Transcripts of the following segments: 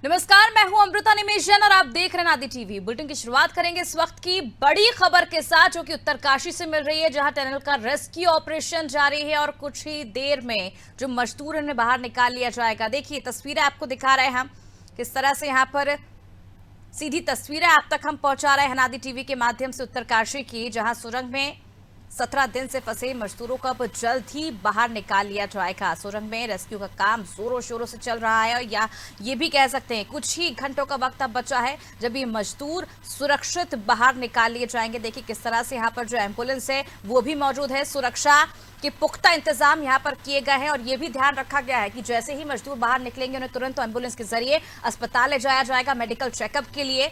नमस्कार, मैं हूं अमृता निमेशन और आप देख रहे हैं आदि टीवी। बुलेटिन की शुरुआत करेंगे इस वक्त की बड़ी खबर के साथ, जो कि उत्तरकाशी से मिल रही है, जहां टनल का रेस्क्यू ऑपरेशन जारी है और कुछ ही देर में जो मजदूर उन्हें बाहर निकाल लिया जाएगा। देखिए तस्वीरें आपको दिखा रहे हैं हम, किस तरह से यहाँ पर सीधी तस्वीरें आप तक हम पहुंचा रहे हैं आदि टीवी के माध्यम से उत्तरकाशी की, जहां सुरंग में 17 दिन से फंसे मजदूरों को अब जल्द ही बाहर निकाल लिया जाएगा। सुरंग में रेस्क्यू का काम जोरों शोरों से चल रहा है, या ये भी कह सकते हैं कुछ ही घंटों का वक्त अब बचा है जब ये मजदूर सुरक्षित बाहर निकाल लिए जाएंगे। देखिए किस तरह से यहाँ पर जो एम्बुलेंस है वो भी मौजूद है, सुरक्षा के पुख्ता इंतजाम यहाँ पर किए गए हैं और ये भी ध्यान रखा गया है कि जैसे ही मजदूर बाहर निकलेंगे उन्हें तुरंत एम्बुलेंस के जरिए अस्पताल ले जाया जाएगा मेडिकल चेकअप के लिए।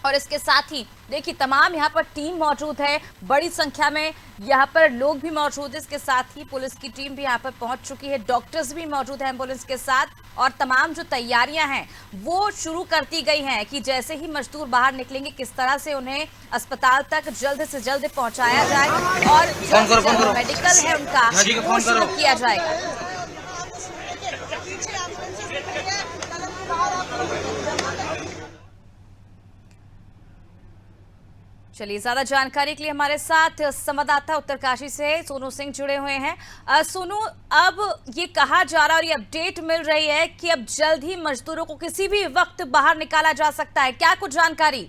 और इसके साथ ही देखिए तमाम यहाँ पर टीम मौजूद है, बड़ी संख्या में यहाँ पर लोग भी मौजूद है। इसके साथ ही पुलिस की टीम भी यहाँ पर पहुंच चुकी है, डॉक्टर्स भी मौजूद है एम्बुलेंस के साथ, और तमाम जो तैयारियां हैं वो शुरू कर दी गई हैं कि जैसे ही मजदूर बाहर निकलेंगे किस तरह से उन्हें अस्पताल तक जल्द से जल्द पहुंचाया जाए और जो मेडिकल है उनका वो शुरू किया जाएगा। चलिए, ज्यादा जानकारी के लिए हमारे साथ संवाददाता उत्तरकाशी से सोनू सिंह जुड़े हुए हैं। सोनू, अब ये कहा जा रहा है और ये अपडेट मिल रही है कि अब जल्द ही मजदूरों को किसी भी वक्त बाहर निकाला जा सकता है, क्या कुछ जानकारी?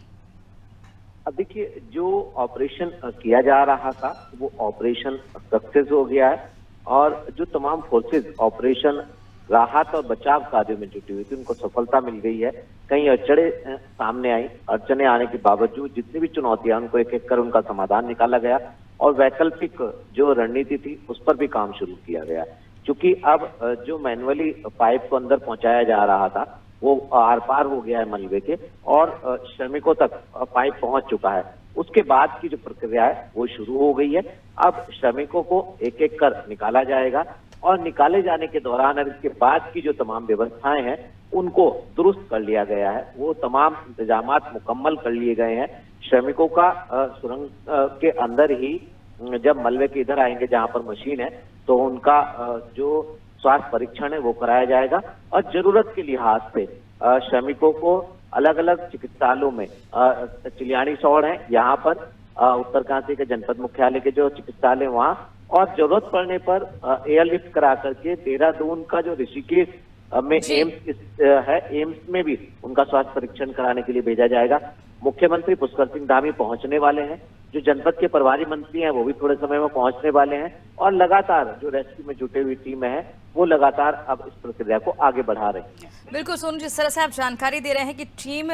अब देखिए, जो ऑपरेशन किया जा रहा था वो ऑपरेशन सक्सेस हो गया है और जो तमाम फोर्सेस ऑपरेशन राहत और बचाव कार्यों में जुटी हुई थी उनको सफलता मिल गई है। कई अड़चने सामने आई, अड़चने आने के बावजूद जितनी भी चुनौतियां उनको एक एक कर उनका समाधान निकाला गया और वैकल्पिक जो रणनीति थी उस पर भी काम शुरू किया गया। क्योंकि अब जो मैनुअली पाइप को अंदर पहुंचाया जा रहा था वो आर पार हो गया है मलबे के और श्रमिकों तक पाइप पहुंच चुका है। उसके बाद की जो प्रक्रिया है वो शुरू हो गई है। अब श्रमिकों को एक एक कर निकाला जाएगा और निकाले जाने के दौरान अब इसके बाद की जो तमाम व्यवस्थाएं हैं उनको दुरुस्त कर लिया गया है। वो तमाम इंतजामात मुकम्मल कर लिए गए हैं। श्रमिकों का सुरंग के अंदर ही जब मलबे के इधर आएंगे जहां पर मशीन है तो उनका जो स्वास्थ्य परीक्षण है वो कराया जाएगा और जरूरत के लिहाज से श्रमिकों को अलग अलग चिकित्सालयों में चिलियानी सौड़ है यहाँ पर उत्तरकाशी के जनपद मुख्यालय के जो चिकित्सालय वहाँ, और जरूरत पड़ने पर एयरलिफ्ट करा करके देहरादून का जो ऋषिकेश में एम्स है, एम्स में भी उनका स्वास्थ्य परीक्षण कराने के लिए भेजा जाएगा। मुख्यमंत्री पुष्कर सिंह धामी पहुंचने वाले हैं, जो जनपद के प्रभारी मंत्री हैं वो भी थोड़े समय में पहुंचने वाले हैं और लगातार जो रेस्क्यू में जुटे हुई टीम है वो लगातार अब इस प्रक्रिया को आगे बढ़ा रही है। बिल्कुल सोनू, जिस तरह से आप जानकारी दे रहे हैं कि टीम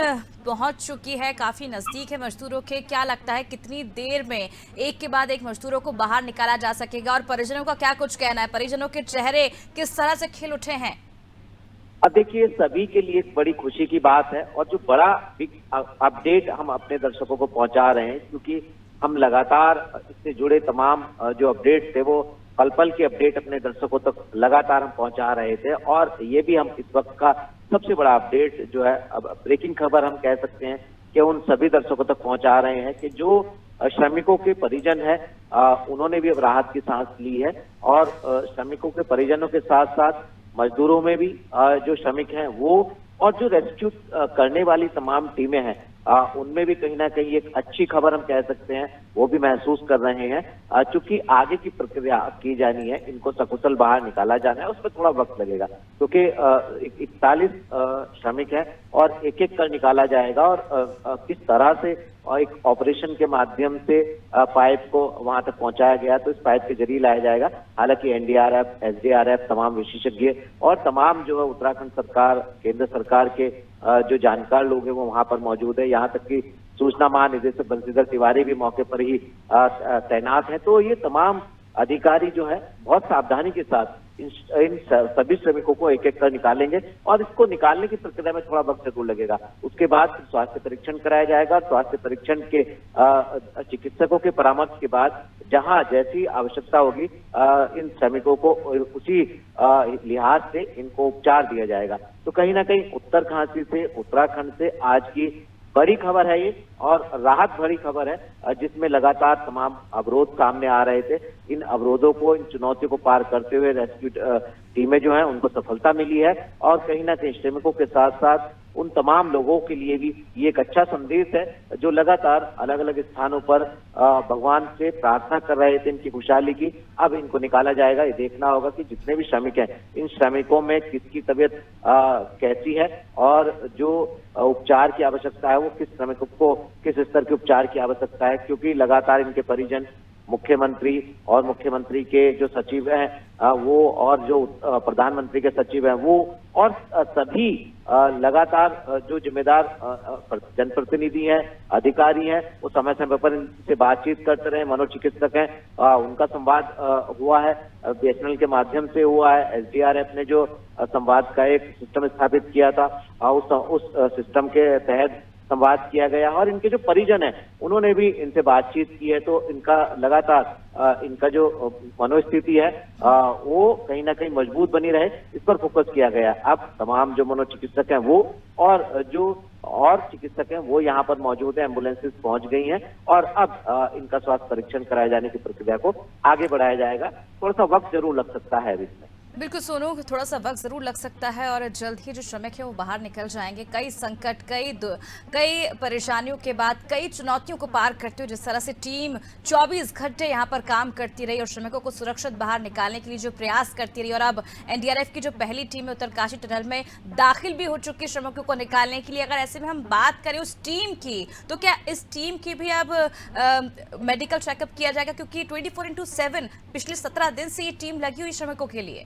पहुंच चुकी है, काफी नजदीक है मजदूरों के, क्या लगता है कितनी देर में एक के बाद एक मजदूरों को बाहर निकाला जा सकेगा और परिजनों का क्या कुछ कहना है, परिजनों के चेहरे किस तरह से खिल उठे हैं? अब देखिए, सभी के लिए एक बड़ी खुशी की बात है और जो बड़ा बिग अपडेट हम अपने दर्शकों को पहुंचा रहे हैं, क्योंकि हम लगातार इससे जुड़े तमाम जो अपडेट थे वो पल पल के अपडेट अपने दर्शकों तक लगातार हम पहुंचा रहे थे और ये भी हम इस वक्त का सबसे बड़ा अपडेट जो है, अब ब्रेकिंग खबर हम कह सकते हैं कि उन सभी दर्शकों तक पहुंचा रहे हैं कि जो श्रमिकों के परिजन है उन्होंने भी अब राहत की सांस ली है और श्रमिकों के परिजनों के साथ साथ मजदूरों में भी जो श्रमिक हैं वो और जो रेस्क्यू करने वाली तमाम टीमें हैं उनमें भी कहीं ना कहीं एक अच्छी खबर हम कह सकते हैं वो भी महसूस कर रहे हैं। चूंकि आगे की प्रक्रिया की जानी है, इनको सकुशल बाहर निकाला जाना है, उसमें थोड़ा वक्त लगेगा क्योंकि 41 श्रमिक हैं और एक एक कर निकाला जाएगा और किस तरह से एक ऑपरेशन के माध्यम से पाइप को वहां तक पहुंचाया गया तो इस पाइप के जरिए लाया जाएगा। हालांकि एनडीआरएफ, एसडीआरएफ, तमाम विशेषज्ञ और तमाम जो है उत्तराखंड सरकार, केंद्र सरकार के जो जानकार लोग हैं वो वहां पर मौजूद है। यहाँ तक कि सूचना महानिदेशक बंशीधर तिवारी भी मौके पर ही तैनात है। तो ये तमाम अधिकारी जो है बहुत सावधानी के साथ इन सभी श्रमिकों को एक एक कर निकालेंगे और इसको निकालने की प्रक्रिया में थोड़ा वक्त जरूर लगेगा। उसके बाद स्वास्थ्य परीक्षण कराया जाएगा। स्वास्थ्य परीक्षण के चिकित्सकों के परामर्श के बाद जहां जैसी आवश्यकता होगी इन श्रमिकों को उसी लिहाज से इनको उपचार दिया जाएगा। तो कहीं ना कहीं उत्तरकाशी से, उत्तराखंड से आज की बड़ी खबर है ये और राहत भरी खबर है, जिसमें लगातार तमाम अवरोध सामने आ रहे थे। इन अवरोधों को, इन चुनौतियों को पार करते हुए रेस्क्यू टीमें जो हैं उनको सफलता मिली है और कहीं ना कहीं श्रमिकों के साथ साथ उन तमाम लोगों के लिए भी ये एक अच्छा संदेश है, जो लगातार अलग अलग स्थानों पर भगवान से प्रार्थना कर रहे थे इनकी खुशहाली की। अब इनको निकाला जाएगा। ये देखना होगा कि जितने भी श्रमिक हैं, इन श्रमिकों में किसकी तबीयत कैसी है और जो उपचार की आवश्यकता है वो किस श्रमिकों को किस स्तर के उपचार की आवश्यकता है, क्योंकि लगातार इनके परिजन मुख्यमंत्री और मुख्यमंत्री के जो सचिव हैं वो और जो प्रधानमंत्री के सचिव हैं वो और सभी लगातार जो जिम्मेदार जनप्रतिनिधि हैं, अधिकारी हैं, वो समय समय पर इनसे बातचीत करते रहे। मनोचिकित्सक हैं, उनका संवाद हुआ है, बीएसएनएल के माध्यम से हुआ है। एसडीआरएफ ने जो संवाद का एक सिस्टम स्थापित किया था, उस सिस्टम के तहत संवाद किया गया और इनके जो परिजन हैं उन्होंने भी इनसे बातचीत की है। तो इनका लगातार इनका जो मनोस्थिति है वो कहीं ना कहीं मजबूत बनी रहे, इस पर फोकस किया गया। अब तमाम जो मनोचिकित्सक हैं वो और जो और चिकित्सक हैं वो यहाँ पर मौजूद है, एम्बुलेंसेस पहुंच गई हैं और अब इनका स्वास्थ्य परीक्षण कराए जाने की प्रक्रिया को आगे बढ़ाया जाएगा। थोड़ा सा वक्त जरूर लग सकता है इसमें। बिल्कुल सोनू, थोड़ा सा वक्त जरूर लग सकता है और जल्द ही जो श्रमिक है वो बाहर निकल जाएंगे। कई संकट, कई परेशानियों के बाद, कई चुनौतियों को पार करते हुए जिस तरह से टीम 24 घंटे यहाँ पर काम करती रही और श्रमिकों को सुरक्षित बाहर निकालने के लिए जो प्रयास करती रही, और अब एनडीआरएफ की जो पहली टीम है उत्तरकाशी टनल में दाखिल भी हो चुकी है श्रमिकों को निकालने के लिए। अगर ऐसे में हम बात करें उस टीम की, तो क्या इस टीम की भी अब मेडिकल चेकअप किया जाएगा, क्योंकि 24/7 पिछले 17 दिन से ये टीम लगी हुई श्रमिकों के लिए?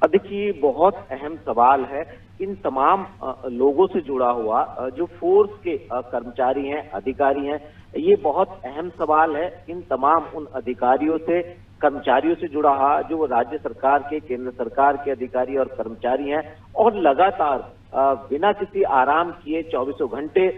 देखिए, बहुत अहम सवाल है। इन तमाम लोगों से जुड़ा हुआ जो फोर्स के कर्मचारी हैं, अधिकारी हैं, ये बहुत अहम सवाल है। इन तमाम उन अधिकारियों से, कर्मचारियों से जुड़ा हुआ जो राज्य सरकार के, केंद्र सरकार के अधिकारी और कर्मचारी हैं और लगातार बिना किसी आराम किए 24 घंटे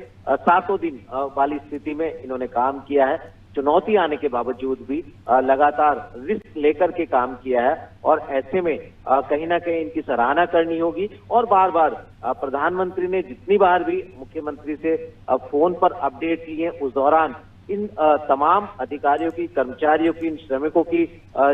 7 दिन वाली स्थिति में इन्होंने काम किया है। चुनौती आने के बावजूद भी लगातार रिस्क लेकर के काम किया है और ऐसे में कहीं ना कहीं इनकी सराहना करनी होगी। और बार बार प्रधानमंत्री ने जितनी बार भी मुख्यमंत्री से फोन पर अपडेट लिए, उस दौरान इन तमाम अधिकारियों की, कर्मचारियों की, इन श्रमिकों की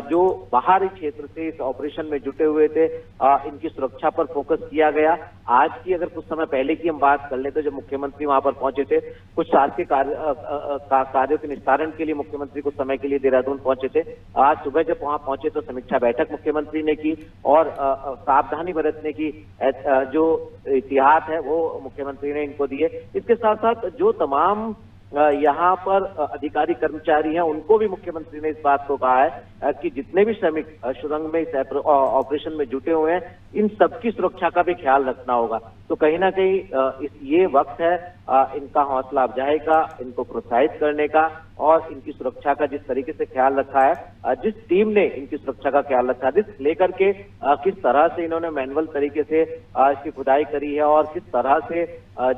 जो बाहरी क्षेत्र से इस ऑपरेशन में जुटे हुए थे, इनकी सुरक्षा पर फोकस किया गया। आज की अगर कुछ समय पहले की हम बात कर ले तो जब मुख्यमंत्री वहां पर पहुंचे थे, कुछ शासकीय कार्यों के निस्तारण के लिए मुख्यमंत्री कुछ समय के लिए देहरादून पहुंचे थे। आज सुबह जब वहां पहुंचे तो समीक्षा बैठक मुख्यमंत्री ने की और सावधानी बरतने की जो इतिहास है वो मुख्यमंत्री ने इनको दिए। इसके साथ साथ जो तमाम यहाँ पर अधिकारी कर्मचारी हैं उनको भी मुख्यमंत्री ने इस बात को कहा है कि जितने भी श्रमिक सुरंग में इस ऑपरेशन में जुटे हुए हैं, इन सबकी सुरक्षा का भी ख्याल रखना होगा। तो कहीं ना कहीं ये वक्त है इनका हौसला अफजाई का, इनको प्रोत्साहित करने का और इनकी सुरक्षा का जिस तरीके से ख्याल रखा है, जिस टीम ने इनकी सुरक्षा का ख्याल रखा है, जिस लेकर के किस तरह से इन्होंने मैनुअल तरीके से इसकी खुदाई करी है और किस तरह से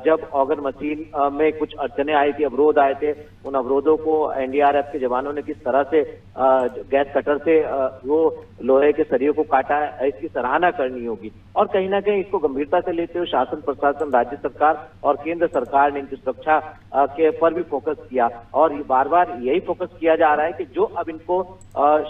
जब ऑर्गन मशीन में कुछ अड़चने आई थी, अवरोध आए थे, उन अवरोधों को एनडीआरएफ के जवानों ने किस तरह से गैस कटर से वो लोहे के सरियों को काटा है, इसकी सराहना करनी होगी। और कहीं ना कहीं इसको गंभीरता से लेते हुए शासन, प्रशासन, राज्य सरकार और केंद्र सरकार ने इनकी सुरक्षा के पर भी फोकस किया और बार बार यही फोकस किया जा रहा है कि जो अब इनको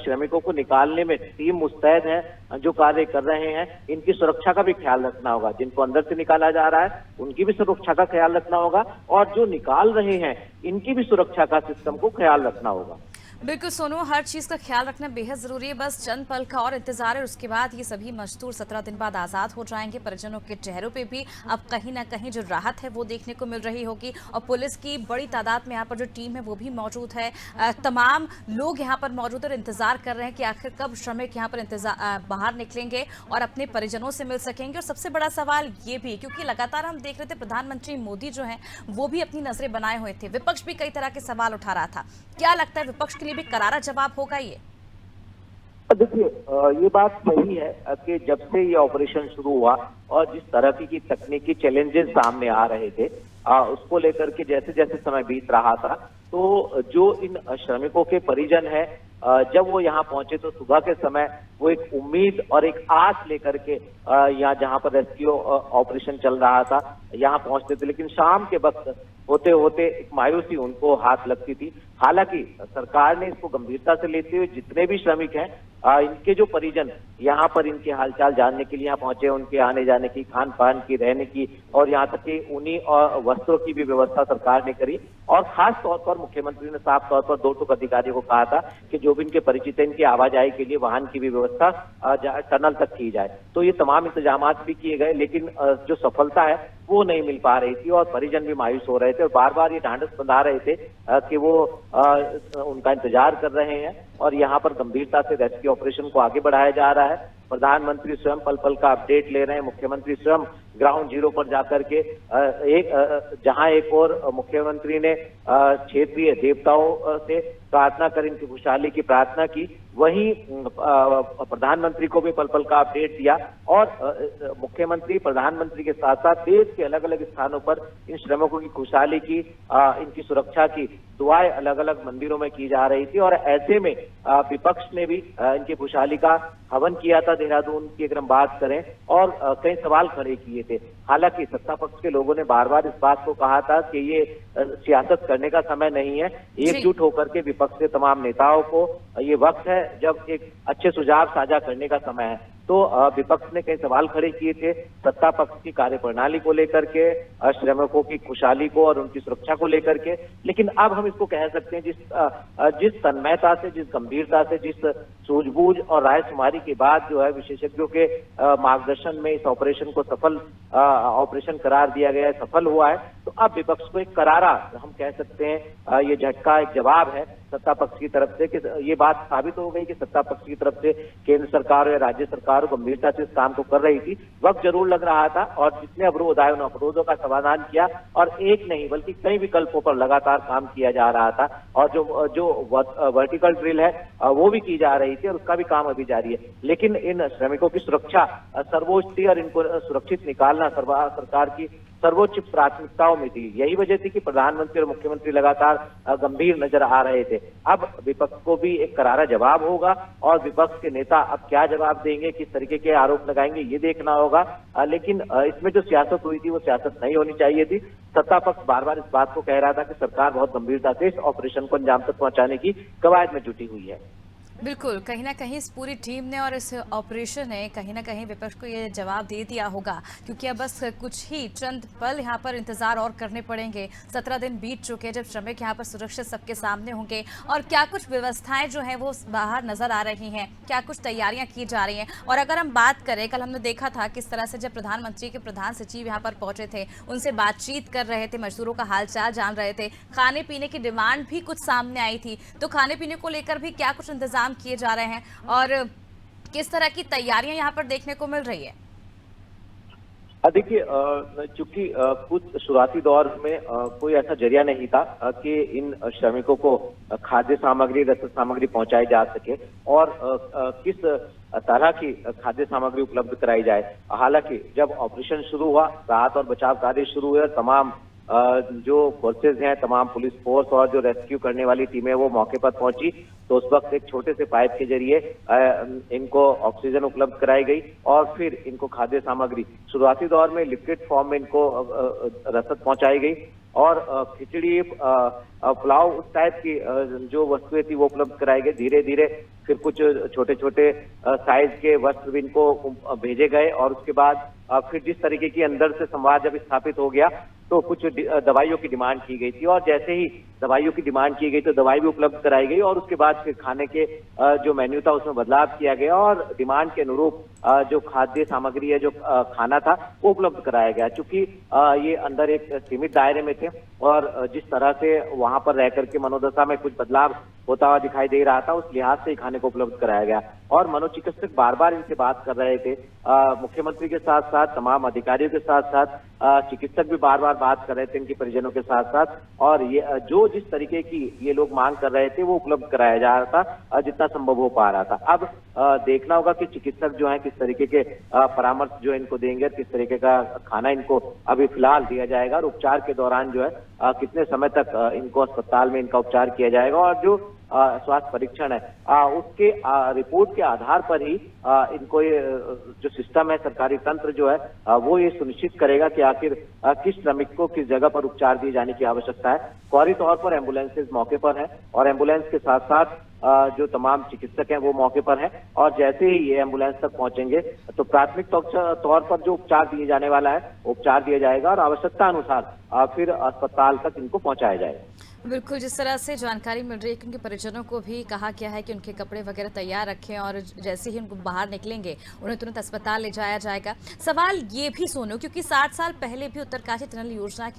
श्रमिकों को निकालने में टीम मुस्तैद है, जो कार्य कर रहे हैं, इनकी सुरक्षा का भी ख्याल रखना होगा। जिनको अंदर से निकाला जा रहा है उनकी भी सुरक्षा का ख्याल रखना होगा और जो निकाल रहे हैं इनकी भी सुरक्षा का सिस्टम को ख्याल रखना होगा। बिल्कुल सोनू, हर चीज़ का ख्याल रखना बेहद ज़रूरी है। बस चंद पल का और इंतजार है, उसके बाद ये सभी मजदूर 17 दिन बाद आज़ाद हो जाएंगे। परिजनों के चेहरों पे भी अब कहीं ना कहीं जो राहत है वो देखने को मिल रही होगी और पुलिस की बड़ी तादाद में यहाँ पर जो टीम है वो भी मौजूद है। तमाम लोग यहाँ पर मौजूद और इंतज़ार कर रहे हैं कि आखिर कब श्रमिक यहाँ पर बाहर निकलेंगे और अपने परिजनों से मिल सकेंगे। और सबसे बड़ा सवाल ये भी, क्योंकि लगातार हम देख रहे थे प्रधानमंत्री मोदी जो हैं वो भी अपनी नजरें बनाए हुए थे, विपक्ष भी कई तरह के सवाल उठा रहा था। क्या लगता है विपक्ष के लिए भी करारा जवाब होगा ये? देखिए, ये बात सही है कि जब से ये ऑपरेशन शुरू हुआ और जिस तरह की तकनीकी चैलेंजेस सामने आ रहे थे, उसको लेकर के जैसे जैसे समय बीत रहा था, तो जो इन श्रमिकों के परिजन हैं, जब वो यहाँ पहुंचे तो सुबह के समय वो एक उम्मीद और एक आस लेकर के यहाँ जहाँ पर रेस्क्यू ऑपरेशन चल रहा था यहाँ पहुंचते थे। लेकिन शाम के वक्त होते होते एक मायूसी उनको हाथ लगती थी। हालांकि सरकार ने इसको गंभीरता से लेते हुए जितने भी श्रमिक हैं इनके जो परिजन यहाँ पर इनके हालचाल जानने के लिए यहाँ पहुंचे, उनके आने जाने की, खान पान की, रहने की और यहाँ तक कि ऊनी और वस्त्रों की भी व्यवस्था सरकार ने करी। और खास तौर पर मुख्यमंत्री ने साफ तौर पर 2 टूक अधिकारियों को कहा था कि जो भी इनके परिचित है, इनकी आवाजाही के लिए वाहन की भी व्यवस्था टनल तक की जाए। तो ये तमाम इंतजाम भी किए गए, लेकिन जो सफलता है वो नहीं मिल पा रही थी और परिजन भी मायूस हो रहे थे और बार बार ये ढांढस बंधा रहे थे कि वो उनका इंतजार कर रहे हैं और यहाँ पर गंभीरता से रेस्क्यू ऑपरेशन को आगे बढ़ाया जा रहा है। प्रधानमंत्री स्वयं पल पल का अपडेट ले रहे हैं, मुख्यमंत्री स्वयं ग्राउंड जीरो पर जाकर के जहां एक और मुख्यमंत्री ने क्षेत्रीय देवताओं से प्रार्थना कर इनकी खुशहाली की प्रार्थना की, वहीं प्रधानमंत्री को भी पल पल का अपडेट दिया और मुख्यमंत्री प्रधानमंत्री के साथ साथ देश के अलग अलग स्थानों पर इन श्रमिकों की खुशहाली की, इनकी सुरक्षा की दुआएं अलग अलग मंदिरों में की जा रही थी। और ऐसे में विपक्ष ने भी इनकी खुशहाली का हवन किया था देहरादून की, अगर हम बात करें, और कई सवाल खड़े किए थे। हालांकि सत्ता पक्ष के लोगों ने बार बार इस बात को कहा था कि ये सियासत करने का समय नहीं है, एकजुट होकर के विपक्ष के तमाम नेताओं को ये वक्त है जब एक अच्छे सुझाव साझा करने का समय है। तो विपक्ष ने कई सवाल खड़े किए थे सत्ता पक्ष की कार्यप्रणाली को लेकर के, श्रमिकों की खुशहाली को और उनकी सुरक्षा को लेकर के। लेकिन अब हम इसको कह सकते हैं जिस तन्मयता से, जिस गंभीरता से, जिस सूझबूझ और रायशुमारी के बाद जो है विशेषज्ञों के मार्गदर्शन में इस ऑपरेशन को सफल ऑपरेशन करार दिया गया है, सफल हुआ है, तो अब विपक्ष को एक करारा, हम कह सकते हैं ये झटका, एक जवाब है सत्ता पक्ष की तरफ से कि ये बात साबित हो गई कि सत्ता पक्ष की तरफ से केंद्र सरकार या राज्य सरकार गंभीरता से इस काम को कर रही थी। वक्त जरूर लग रहा था और जितने अवरोध आए उन अवरोधों का समाधान किया और एक नहीं बल्कि कई विकल्पों पर लगातार काम किया जा रहा था और जो वर्टिकल ड्रिल है वो भी की जा रही थी और उसका भी काम अभी जारी है। लेकिन इन श्रमिकों की सुरक्षा सर्वोच्च थी और इनको सुरक्षित निकालना सरकार की सर्वोच्च प्राथमिकताओं में थी। यही वजह थी कि प्रधानमंत्री और मुख्यमंत्री लगातार गंभीर नजर आ रहे थे। अब विपक्ष को भी एक करारा जवाब होगा और विपक्ष के नेता अब क्या जवाब देंगे, किस तरीके के आरोप लगाएंगे, ये देखना होगा। लेकिन इसमें जो सियासत हुई थी वो सियासत नहीं होनी चाहिए थी। सत्ता पक्ष बार बार इस बात को कह रहा था कि सरकार बहुत गंभीरता से इस ऑपरेशन को अंजाम तक पहुंचाने की कवायद में जुटी हुई है। बिल्कुल, कहीं ना कहीं इस पूरी टीम ने और इस ऑपरेशन ने कहीं ना कहीं विपक्ष को ये जवाब दे दिया होगा, क्योंकि अब बस कुछ ही चंद पल यहाँ पर इंतजार और करने पड़ेंगे। 17 दिन बीत चुके हैं जब श्रमिक यहाँ पर सुरक्षित सबके सामने होंगे और क्या कुछ व्यवस्थाएं जो हैं वो बाहर नजर आ रही हैं, क्या कुछ तैयारियां की जा रही हैं। और अगर हम बात करें, कल हमने देखा था किस तरह से जब प्रधानमंत्री के प्रधान सचिव यहाँ पर पहुंचे थे, उनसे बातचीत कर रहे थे, मजदूरों का हालचाल जान रहे थे, खाने पीने की डिमांड भी कुछ सामने आई थी। तो खाने पीने को लेकर भी क्या कुछ इंतजाम किए जा रहे हैं और किस तरह की तैयारियां यहां पर देखने को मिल रही है? देखिए, चूंकि कुछ शुरुआती दौर में कोई ऐसा जरिया नहीं था कि इन श्रमिकों को खाद्य सामग्री, रसद सामग्री पहुंचाई जा सके और किस तरह की खाद्य सामग्री उपलब्ध कराई जाए। हालांकि जब ऑपरेशन शुरू हुआ, राहत और बचाव कार्य शुरू हुए, तमाम जो फोर्सेज हैं, तमाम पुलिस फोर्स और जो रेस्क्यू करने वाली टीमें वो मौके पर पहुंची, तो उस वक्त एक छोटे से पाइप के जरिए इनको ऑक्सीजन उपलब्ध कराई गई और फिर इनको खाद्य सामग्री शुरुआती दौर में लिक्विड फॉर्म में इनको रसद पहुंचाई गई और खिचड़ी, पुलाव, उस टाइप की जो वस्तुएं थी वो उपलब्ध कराई गई। धीरे धीरे फिर कुछ छोटे छोटे साइज के वस्त्र भी इनको भेजे गए और उसके बाद फिर जिस तरीके की अंदर से संवाद जब स्थापित हो गया तो कुछ दवाइयों की डिमांड की गई थी और जैसे ही दवाइयों की डिमांड की गई तो दवाई भी उपलब्ध कराई गई और उसके बाद फिर खाने के जो मेन्यू था उसमें बदलाव किया गया और डिमांड के अनुरूप जो खाद्य सामग्री है, जो खाना था वो उपलब्ध कराया गया। चूंकि ये अंदर एक सीमित दायरे में थे और जिस तरह से वहां पर रह करके मनोदशा में कुछ बदलाव होता हुआ दिखाई दे रहा था, उस लिहाज से खाने को उपलब्ध कराया गया। और मनोचिकित्सक बार बार इनसे बात कर रहे थे, मुख्यमंत्री के साथ साथ तमाम अधिकारियों के साथ साथ चिकित्सक भी बार बार बात कर रहे थे इनके परिजनों के साथ साथ, और ये जो जिस तरीके की ये लोग मांग कर रहे थे वो उपलब्ध कराया जा रहा था जितना संभव हो पा रहा था। अब देखना होगा कि चिकित्सक जो है किस तरीके के परामर्श जो इनको देंगे, किस तरीके का खाना इनको अभी फिलहाल दिया जाएगा और उपचार के दौरान जो है कितने समय तक इनको अस्पताल में इनका उपचार किया जाएगा और जो स्वास्थ्य परीक्षण है उसके रिपोर्ट के आधार पर ही इनको ये जो सिस्टम है, सरकारी तंत्र जो है वो ये सुनिश्चित करेगा कि आखिर किस श्रमिक को किस जगह पर उपचार दिए जाने की आवश्यकता है। फौरी तौर पर एम्बुलेंसेज मौके पर है और एम्बुलेंस के साथ साथ जो तमाम चिकित्सक हैं वो मौके पर हैं, और जैसे ही ये एम्बुलेंस तक पहुंचेंगे तो प्राथमिक तौर पर जो उपचार दिए जाने वाला है, उपचार दिया जाएगा और आवश्यकता अनुसार फिर अस्पताल तक इनको पहुंचाया जाएगा। बिल्कुल, जिस तरह से जानकारी मिल रही है कि उनके परिजनों को भी कहा गया है कि उनके कपड़े वगैरह तैयार रखें और जैसे ही उनको बाहर निकलेंगे उन्हें तुरंत अस्पताल ले जाया जाएगा। सवाल ये भी सोनू, क्योंकि 60 साल पहले भी उत्तरकाशी टनल योजना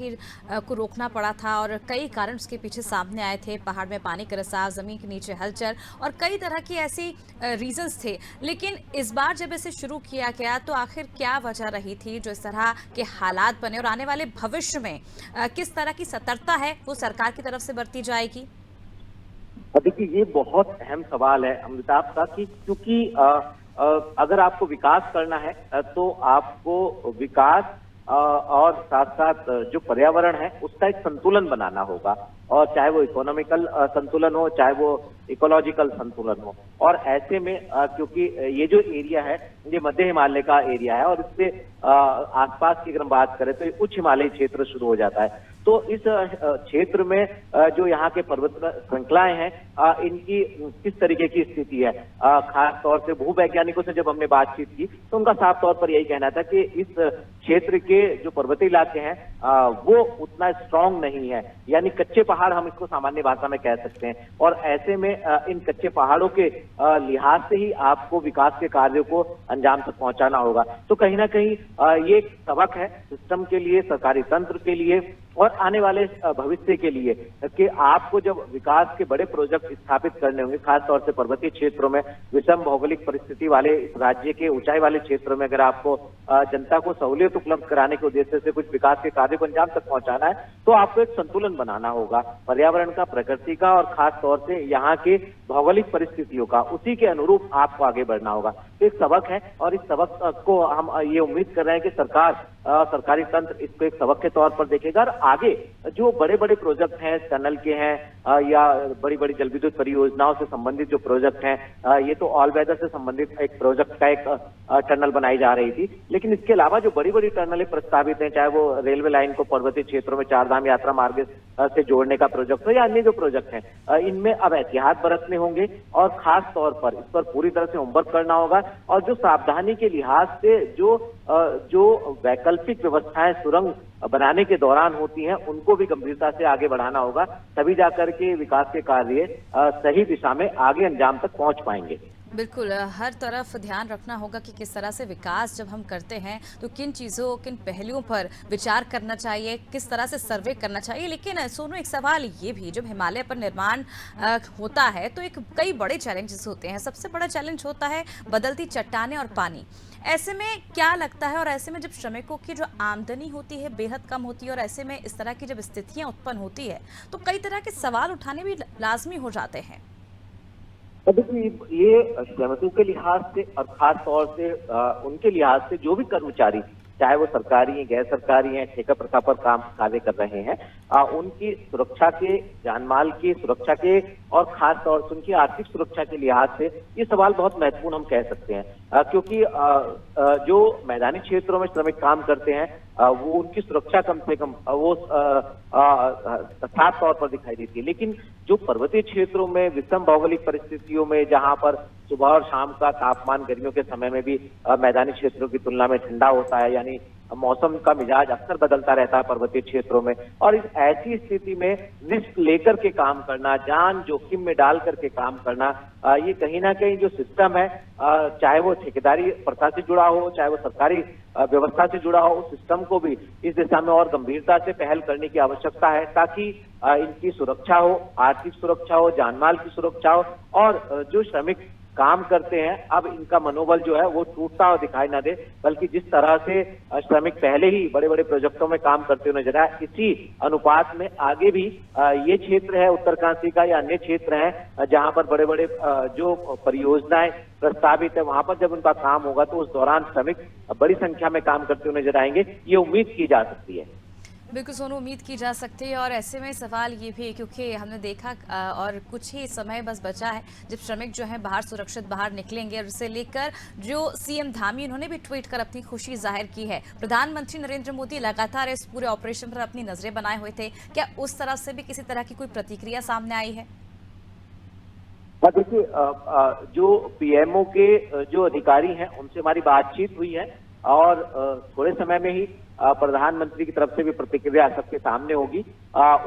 को रोकना पड़ा था और कई कारण उसके पीछे सामने आए थे। पहाड़ में पानी का रिसाव, जमीन के नीचे हलचल और कई तरह की ऐसी रीजंस थे। लेकिन इस बार जब इसे शुरू किया गया तो आखिर क्या वजह रही थी जो इस तरह के हालात बने, और आने वाले भविष्य में किस तरह की सतर्कता है वो सरकार की तरफ से बरती जाएगी? देखिए, ये बहुत अहम सवाल है अमिताभ का, कि क्योंकि अगर आपको विकास करना है तो आपको विकास और साथ साथ जो पर्यावरण है उसका एक संतुलन बनाना होगा, और चाहे वो इकोनॉमिकल संतुलन हो, चाहे वो इकोलॉजिकल संतुलन हो। और ऐसे में क्योंकि ये जो एरिया है ये मध्य हिमालय का एरिया है और इससे आसपास की अगर हम बात करें तो उच्च हिमालयी क्षेत्र शुरू हो जाता है। तो इस क्षेत्र में जो यहाँ के पर्वत श्रृंखलाएं हैं इनकी किस तरीके की स्थिति है, खास तौर से भूवैज्ञानिकों से जब हमने बातचीत की तो उनका साफ तौर पर यही कहना था कि इस क्षेत्र के जो पर्वतीय इलाके हैं वो उतना स्ट्रांग नहीं है, यानी कच्चे पहाड़ हम इसको सामान्य भाषा में कह सकते हैं। और ऐसे में इन कच्चे पहाड़ों के लिहाज से ही आपको विकास के कार्यों को अंजाम तक पहुंचाना होगा। तो कहीं ना कहीं ये एक सबक है सिस्टम के लिए, सरकारी तंत्र के लिए और आने वाले भविष्य के लिए, कि आपको जब विकास के बड़े प्रोजेक्ट स्थापित करने होंगे, खासतौर से पर्वतीय क्षेत्रों में, विषम भौगोलिक परिस्थिति वाले इस राज्य के ऊंचाई वाले क्षेत्रों में, अगर आपको जनता को सहूलियत उपलब्ध कराने के उद्देश्य से कुछ विकास के कार्य को अंजाम तक पहुंचाना है तो आपको एक संतुलन बनाना होगा पर्यावरण का, प्रकृति का और खास तौर से यहाँ के भौगोलिक परिस्थितियों का, उसी के अनुरूप आपको आगे बढ़ना होगा। तो एक सबक है और इस सबक को हम ये उम्मीद कर रहे हैं कि सरकारी तंत्र इसको एक सबक के तौर पर देखेगा और आगे जो बड़े बड़े प्रोजेक्ट हैं, टनल के हैं या बड़ी बड़ी जल विद्युत परियोजनाओं से संबंधित जो प्रोजेक्ट हैं, ये तो ऑल वेदर से संबंधित एक प्रोजेक्ट का एक टनल बनाई जा रही थी, लेकिन इसके अलावा जो बड़ी बड़ी टनलें प्रस्तावित हैं, चाहे वो रेलवे लाइन को पर्वतीय क्षेत्रों में चारधाम यात्रा मार्ग से जोड़ने का प्रोजेक्ट हो या अन्य जो प्रोजेक्ट हैं, इनमें अब एहतियात बरतने होंगे और खास तौर पर इस पर पूरी तरह से होमवर्क करना होगा और जो सावधानी के लिहाज से जो वैकल्पिक व्यवस्थाएं सुरंग बनाने के दौरान होती हैं उनको भी गंभीरता से आगे बढ़ाना होगा, तभी जाकर के विकास के कार्य सही दिशा में आगे अंजाम तक पहुंच पाएंगे। बिल्कुल, हर तरफ ध्यान रखना होगा कि किस तरह से विकास जब हम करते हैं तो किन चीज़ों, किन पहलुओं पर विचार करना चाहिए, किस तरह से सर्वे करना चाहिए। लेकिन सोनू, एक सवाल ये भी, जब हिमालय पर निर्माण होता है तो एक कई बड़े चैलेंजेस होते हैं। सबसे बड़ा चैलेंज होता है बदलती चट्टानें और पानी। ऐसे में क्या लगता है, और ऐसे में जब श्रमिकों की जो आमदनी होती है बेहद कम होती है और ऐसे में इस तरह की जब स्थितियाँ उत्पन्न होती है तो कई तरह के सवाल उठाने भी लाजमी हो जाते हैं। देखिए, ये श्रमिकों के लिहाज से और खास तौर से उनके लिहाज से जो भी कर्मचारी, चाहे वो सरकारी हैं, गैर सरकारी हैं, ठेका प्रथा पर काम कार्य कर रहे हैं, उनकी सुरक्षा के, जानमाल की सुरक्षा के और खास तौर से उनकी आर्थिक सुरक्षा के लिहाज से ये सवाल बहुत महत्वपूर्ण हम कह सकते हैं, क्योंकि जो मैदानी क्षेत्रों में श्रमिक काम करते हैं वो उनकी सुरक्षा कम से कम वो साफ तौर पर दिखाई देती है, लेकिन जो पर्वतीय क्षेत्रों में विषम भौगोलिक परिस्थितियों में जहां पर सुबह और शाम का तापमान गर्मियों के समय में भी मैदानी क्षेत्रों की तुलना में ठंडा होता है, यानी मौसम का मिजाज अक्सर बदलता रहता है पर्वतीय क्षेत्रों में, और इस ऐसी स्थिति में रिस्क लेकर के काम करना, जान जोखिम में डाल करके काम करना, ये कहीं ना कहीं जो सिस्टम है, चाहे वो ठेकेदारी प्रथा से जुड़ा हो, चाहे वो सरकारी व्यवस्था से जुड़ा हो, उस सिस्टम को भी इस दिशा में और गंभीरता से पहल करने की आवश्यकता है, ताकि इनकी सुरक्षा हो, आर्थिक सुरक्षा हो, जानमाल की सुरक्षा हो और जो श्रमिक काम करते हैं अब इनका मनोबल जो है वो टूटता हुआ दिखाई ना दे, बल्कि जिस तरह से श्रमिक पहले ही बड़े बड़े प्रोजेक्टों में काम करते हुए नजर आए, इसी अनुपात में आगे भी ये क्षेत्र है उत्तरकाशी का या अन्य क्षेत्र है जहां पर बड़े बड़े जो परियोजनाएं प्रस्तावित है, वहां पर जब उनका काम होगा तो उस दौरान श्रमिक बड़ी संख्या में काम करते हुए नजर आएंगे, ये उम्मीद की जा सकती है। बिल्कुल सोनू, उम्मीद की जा सकती है। और ऐसे में सवाल ये भी, क्योंकि हमने देखा और कुछ ही समय बस बचा है जब श्रमिक जो है बाहर सुरक्षित बाहर निकलेंगे, और इसे लेकर जो सीएम धामी उन्होंने भी ट्वीट कर अपनी खुशी जाहिर की है। प्रधानमंत्री नरेंद्र मोदी लगातार इस पूरे ऑपरेशन पर अपनी नजरें बनाए हुए थे, क्या उस तरफ से भी किसी तरह की कोई प्रतिक्रिया सामने आई है? देखिए जो पीएमओ के जो अधिकारी हैं उनसे हमारी बातचीत हुई है और थोड़े समय में ही प्रधानमंत्री की तरफ से भी प्रतिक्रिया सबके सामने होगी।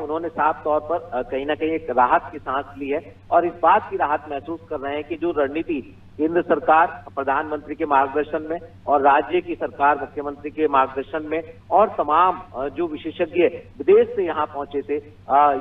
उन्होंने साफ तौर पर कहीं ना कहीं एक राहत की सांस ली है और इस बात की राहत महसूस कर रहे हैं कि जो रणनीति केंद्र सरकार प्रधानमंत्री के मार्गदर्शन में और राज्य की सरकार मुख्यमंत्री के मार्गदर्शन में और तमाम जो विशेषज्ञ विदेश से यहाँ पहुंचे थे,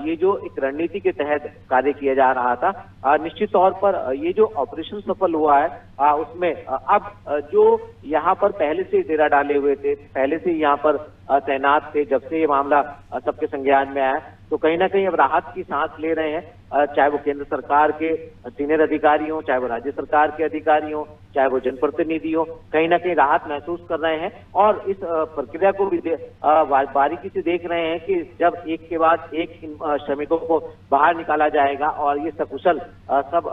ये जो एक रणनीति के तहत कार्य किया जा रहा था, निश्चित तौर पर ये जो ऑपरेशन सफल हुआ है उसमें अब जो यहाँ पर पहले से डेरा डाले हुए थे, पहले से यहाँ पर तैनात थे, जब से ये मामला सबके संज्ञान में आया तो कहीं ना कहीं अब राहत की सांस ले रहे हैं। चाहे वो केंद्र सरकार के सीनियर अधिकारी हों, चाहे वो राज्य सरकार के अधिकारी हों, चाहे वो जनप्रतिनिधि हों, कहीं ना कहीं राहत महसूस कर रहे हैं और इस प्रक्रिया को भी बारीकी से देख रहे हैं कि जब एक के बाद एक श्रमिकों को बाहर निकाला जाएगा और ये सकुशल सब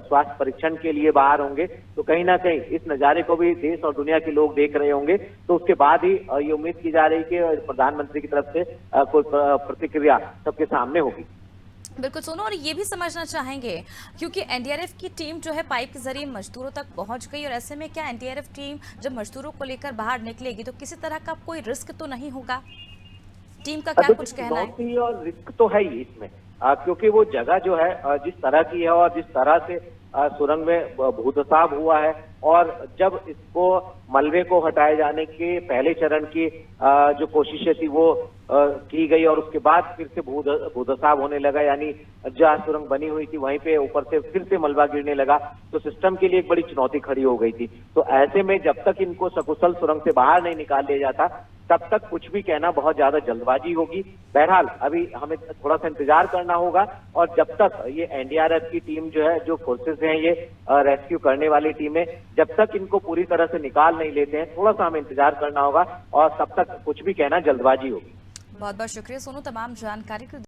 स्वास्थ्य परीक्षण के लिए बाहर होंगे तो कहीं ना कहीं इस नजारे को भी देश और दुनिया के लोग देख रहे होंगे। तो उसके बाद ही ये उम्मीद की जा रही है कि प्रधानमंत्री की तरफ से कोई प्रतिक्रिया सबके सामने होगी। बिल्कुल सोनू, और ये भी समझना चाहेंगे क्योंकि एनडीआरएफ की टीम जो है पाइप के जरिए मजदूरों तक पहुंच गई और ऐसे में क्या एनडीआरएफ टीम जब मजदूरों को लेकर बाहर निकलेगी तो किसी तरह का कोई रिस्क तो नहीं होगा? टीम का क्या कुछ कहना है? और रिस्क तो है ही इसमें, क्योंकि वो जगह जो है जिस तरह की है और जिस तरह से सुरंग में भूधसाव हुआ है और जब इसको मलबे को हटाए जाने के पहले चरण की जो कोशिशें थी वो की गई और उसके बाद फिर से भूधसाव होने लगा, यानी जहाँ सुरंग बनी हुई थी वहीं पे ऊपर से फिर से मलबा गिरने लगा, तो सिस्टम के लिए एक बड़ी चुनौती खड़ी हो गई थी। तो ऐसे में जब तक इनको सकुशल सुरंग से बाहर नहीं निकाल लिया जाता तब तक कुछ भी कहना बहुत ज्यादा जल्दबाजी होगी। बहरहाल अभी हमें थोड़ा सा इंतजार करना होगा और जब तक ये एनडीआरएफ की टीम जो है, जो फोर्सेस हैं ये रेस्क्यू करने वाली टीमें, जब तक इनको पूरी तरह से निकाल नहीं लेते हैं थोड़ा सा हमें इंतजार करना होगा और तब तक कुछ भी कहना जल्दबाजी होगी। बहुत बहुत शुक्रिया सोनू तमाम जानकारी के